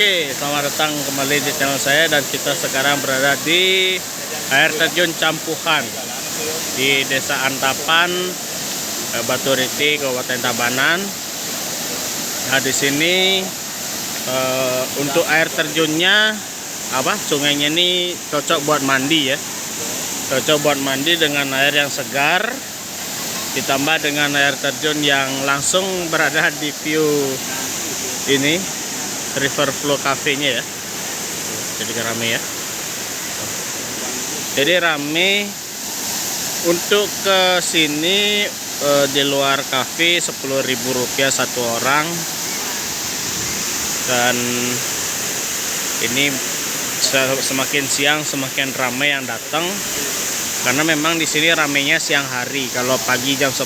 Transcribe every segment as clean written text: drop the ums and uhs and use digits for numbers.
Oke, selamat datang kembali di channel saya, dan kita sekarang berada di air terjun Campuhan di Desa Antapan, Batu Riti, Kabupaten Tabanan. Nah, di sini untuk air terjunnya sungainya ini cocok buat mandi ya. Cocok buat mandi dengan air yang segar, ditambah dengan air terjun yang langsung berada di view ini River Flow Cafe-nya ya. Jadi rame ya. Jadi rame. Untuk ke sini di luar kafe Rp10.000 satu orang. Dan ini semakin siang semakin ramai yang datang, karena memang di sini ramainya siang hari. Kalau pagi jam 10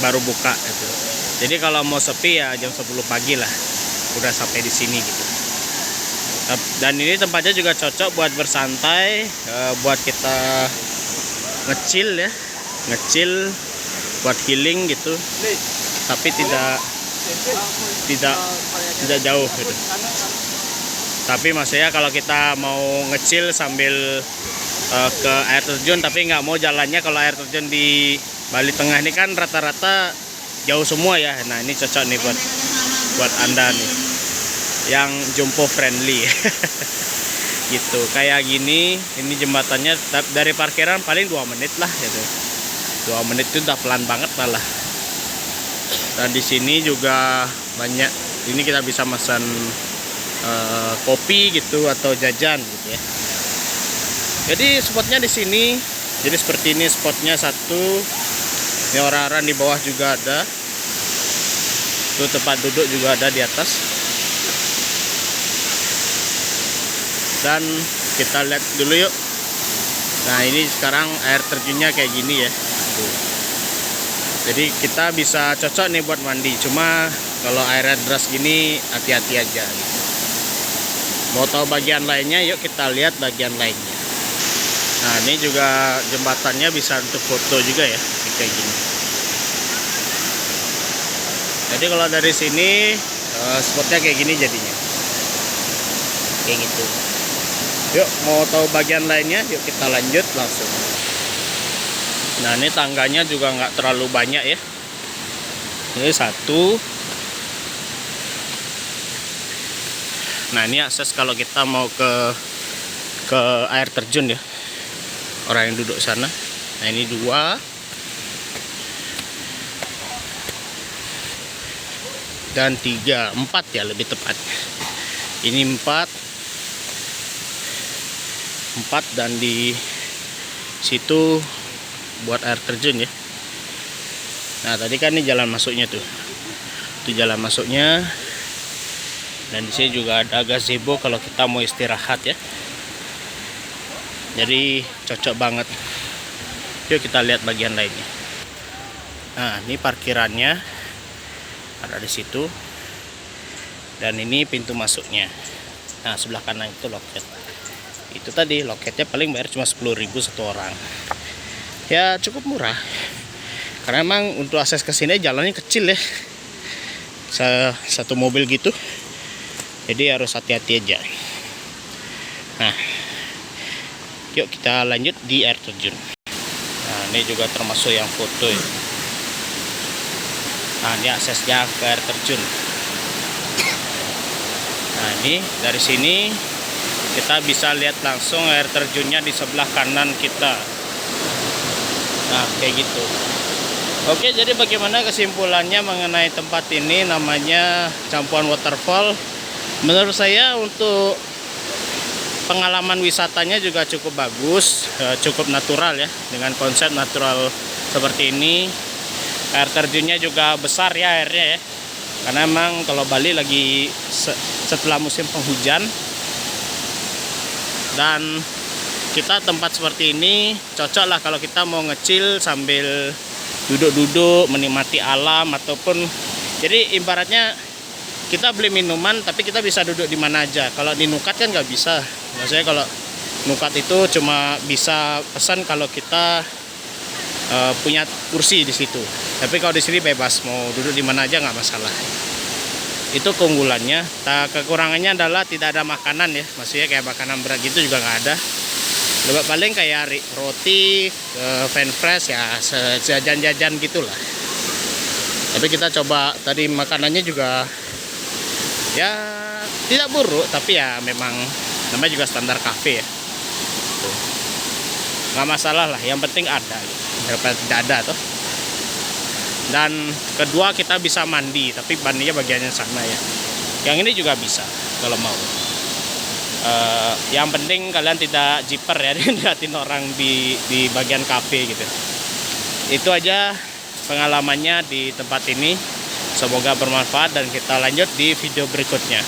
baru buka itu. Jadi kalau mau sepi ya jam 10 pagi lah udah sampai di sini gitu. Dan ini tempatnya juga cocok buat bersantai, buat kita ngecil ya, buat healing gitu. Tapi tidak jauh gitu. Tapi maksudnya kalau kita mau ngecil sambil ke air terjun, tapi nggak mau jalannya, kalau air terjun di Bali Tengah ini kan rata-rata jauh semua ya. Nah, ini cocok nih buat Anda nih yang jumbo friendly. Gitu. Kayak gini, ini jembatannya dari parkiran paling 2 menit lah gitu. 2 menit itu udah pelan banget malah. Dan di sini juga banyak, ini kita bisa pesan kopi gitu atau jajan gitu ya. Jadi spotnya di sini, jadi seperti ini spotnya satu. Ini orang-orang di bawah juga ada. Tuh tempat duduk juga ada di atas. Dan kita lihat dulu yuk. Nah, ini sekarang air terjunnya kayak gini ya. Jadi kita bisa cocok nih buat mandi. Cuma kalau airnya deras gini hati-hati aja gitu. Mau tahu bagian lainnya, yuk kita lihat bagian lainnya. Nah, ini juga jembatannya bisa untuk foto juga ya, kayak gini. Jadi kalau dari sini spotnya kayak gini jadinya, kayak gitu. Yuk, mau tahu bagian lainnya, yuk kita lanjut langsung. Nah, ini tangganya juga nggak terlalu banyak ya. Ini satu. Nah, ini akses kalau kita mau ke air terjun ya, orang yang duduk sana. Nah, ini 2. Dan 3, 4 ya lebih tepat. Ini 4, dan di situ buat air terjun ya. Nah, tadi kan ini jalan masuknya tuh. Itu jalan masuknya. Dan di sini juga ada gazebo kalau kita mau istirahat ya. Jadi cocok banget. Yuk kita lihat bagian lainnya. Nah, ini parkirannya ada di situ. Dan ini pintu masuknya. Nah, sebelah kanan itu loket. Itu tadi loketnya paling bayar cuma 10.000 satu orang. Ya cukup murah. Karena emang untuk akses ke sini jalannya kecil ya. Satu mobil gitu. Jadi harus hati-hati aja. Nah, yuk kita lanjut di air terjun. Nah, ini juga termasuk yang foto ya. Nah, ini aksesnya ke air terjun. Nah, ini dari sini kita bisa lihat langsung air terjunnya di sebelah kanan kita. Nah, kayak gitu. Oke, jadi bagaimana kesimpulannya mengenai tempat ini? Namanya Campuhan Waterfall. Menurut saya untuk pengalaman wisatanya juga cukup bagus, cukup natural ya, dengan konsep natural seperti ini. Air terjunnya juga besar ya airnya ya, karena emang kalau Bali lagi setelah musim penghujan. Dan kita tempat seperti ini cocok lah kalau kita mau ngecil sambil duduk-duduk menikmati alam, ataupun jadi ibaratnya kita beli minuman tapi kita bisa duduk di mana aja. Kalau di Nukat kan nggak bisa. Maksudnya kalau Nukat itu cuma bisa pesan kalau kita punya kursi di situ. Tapi kalau di sini bebas, mau duduk di mana aja nggak masalah. Itu keunggulannya. Kekurangannya adalah tidak ada makanan ya, maksudnya kayak makanan berat gitu juga nggak ada. Lebih paling kayak roti, french fries ya, sejajan-jajan gitulah. Tapi kita coba tadi makanannya juga ya tidak buruk, tapi ya memang namanya juga standar kafe ya. Tuh. Nggak masalah lah, yang penting ada gitu. Daripada tidak ada tuh. Dan kedua kita bisa mandi, tapi mandinya bagiannya sana ya. Yang ini juga bisa kalau mau. Yang penting kalian tidak jiper ya, dilihatin orang di bagian kafe gitu. Itu aja pengalamannya di tempat ini. Semoga bermanfaat dan kita lanjut di video berikutnya.